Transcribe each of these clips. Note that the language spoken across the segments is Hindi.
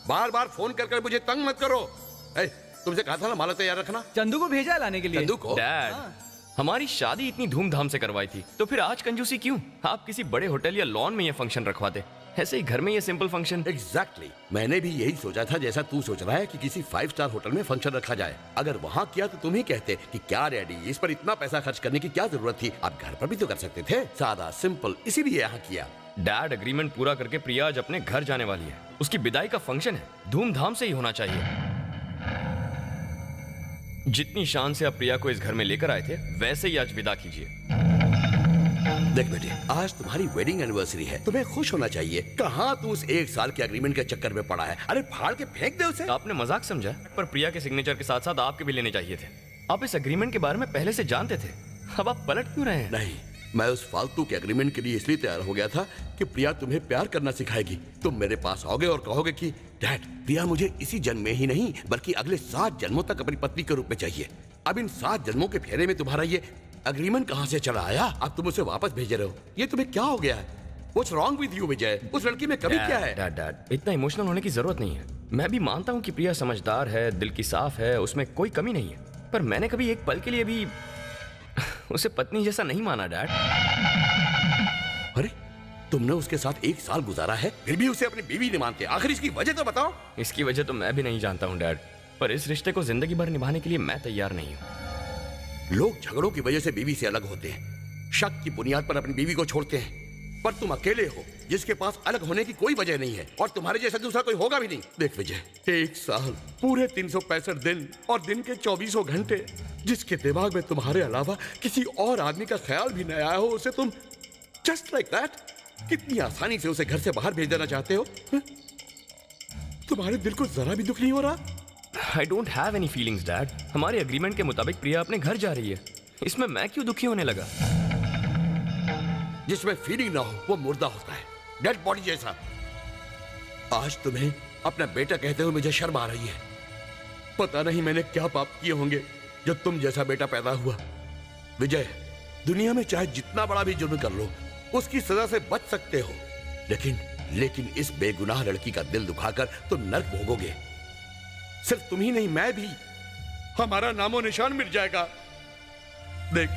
बार बार फोन कर मुझे तंग मत करो। तुमसे कहा था ना माला तैयार रखना। चंदू को भेजा है लाने के लिए। चंदू को? डैड, हमारी शादी इतनी धूमधाम से करवाई थी, तो फिर आज कंजूसी क्यों? आप किसी बड़े होटल या लॉन में ये फंक्शन रखवाते, ऐसे ही घर में ये सिंपल फंक्शन। एग्जैक्टली, मैंने भी यही सोचा था जैसा तू सोच रहा है कि किसी 5 स्टार होटल में फंक्शन रखा जाए। अगर वहाँ किया तो तुम ही कहते कि क्या डैडी, इस पर इतना पैसा खर्च करने की क्या जरूरत थी, आप घर पर भी तो कर सकते थे, सादा सिंपल, इसीलिए यहाँ किया। डैड, एग्रीमेंट पूरा करके प्रिया आज अपने घर जाने वाली है, उसकी विदाई का फंक्शन है, धूमधाम से ही होना चाहिए। जितनी शान से आप प्रिया को इस घर में लेकर आए थे, वैसे ही आज विदा कीजिए। देख बेटे, आज तुम्हारी वेडिंग एनिवर्सरी है, तुम्हें खुश होना चाहिए। कहाँ तू उस 1 साल के एग्रीमेंट के चक्कर में पड़ा है? अरे फाड़ के फेंक दे उसे। आपने मजाक समझा, पर प्रिया के सिग्नेचर के साथ साथ आपके भी लेने चाहिए थे। आप इस एग्रीमेंट के बारे में पहले से जानते थे, अब आप पलट क्यों रहे हैं? नहीं, मैं उस फालतू के एग्रीमेंट के लिए इसलिए तैयार हो गया था कि प्रिया तुम्हें प्यार करना सिखाएगी। तुम मेरे पास आओगे और कहोगे कि डैड, प्रिया मुझे इसी जन्म में ही नहीं बल्कि अगले 7 जन्मों तक अपनी पत्नी के रूप में चाहिए। अब इन 7 जन्मों के फेरे में तुम्हारा ये एग्रीमेंट कहाँ से चला आया? अब तुम उसे वापस भेज रहे हो, ये तुम्हें क्या हो गया है? What's wrong with you, विजय? उस लड़की में कभी क्या है? डैड, इतना इमोशनल होने की जरूरत नहीं है। मैं भी मानता हूँ कि प्रिया समझदार है, दिल की साफ है, उसमें कोई कमी नहीं है, पर मैंने कभी एक पल के लिए भी उसे पत्नी जैसा नहीं माना डैड। अरे, तुमने उसके साथ 1 साल गुजारा है, फिर भी उसे अपनी बीवी नहीं मानते। आखिर इसकी वजह तो बताओ। इसकी वजह तो मैं भी नहीं जानता हूँ डैड, पर इस रिश्ते को जिंदगी भर निभाने के लिए मैं तैयार नहीं हूँ। लोग झगड़ों की वजह से बीवी से अलग होते हैं, शक की बुनियाद पर अपनी बीवी को छोड़ते हैं, पर तुम अकेले हो जिसके पास अलग होने की कोई वजह नहीं है, और तुम्हारे जैसा दूसरा कोई होगा भी नहीं। देख विजय, 1 साल, पूरे 365 दिन और दिन के 24 घंटे, जिसके दिमाग में तुम्हारे अलावा किसी और आदमी का ख्याल भी न आया हो, उसे तुम जस्ट लाइक दैट कितनी आसानी से उसे घर से बाहर भेज देना चाहते हो? तुम्हारे दिल को जरा भी दुख नहीं हो रहा? I don't have any feelings, Dad. हमारे एग्रीमेंट के मुताबिक प्रिया अपने घर जा रही है, इसमें मैं क्यों दुखी होने लगा? जिसमें फीलिंग ना हो वो मुर्दा होता है, डेड बॉडी जैसा। आज तुम्हें अपना बेटा कहते हुए मुझे शर्म आ रही है। पता नहीं मैंने क्या पाप किए होंगे जो तुम जैसा बेटा पैदा हुआ। विजय, दुनिया में चाहे जितना बड़ा भी जुर्म कर लो, उसकी सजा से बच सकते हो, लेकिन इस बेगुनाह लड़की का दिल दुखाकर तुम नर्क भोगोगे। सिर्फ तुम ही नहीं, मैं भी, हमारा नामो निशान मिट जाएगा। देख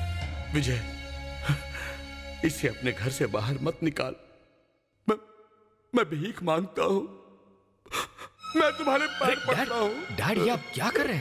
विजय, इसे अपने घर से बाहर मत निकाल। मैं भीख मांगता हूं, मैं तुम्हारे पैर पड़ता हूं। डैड, ये आप क्या कर रहे हैं?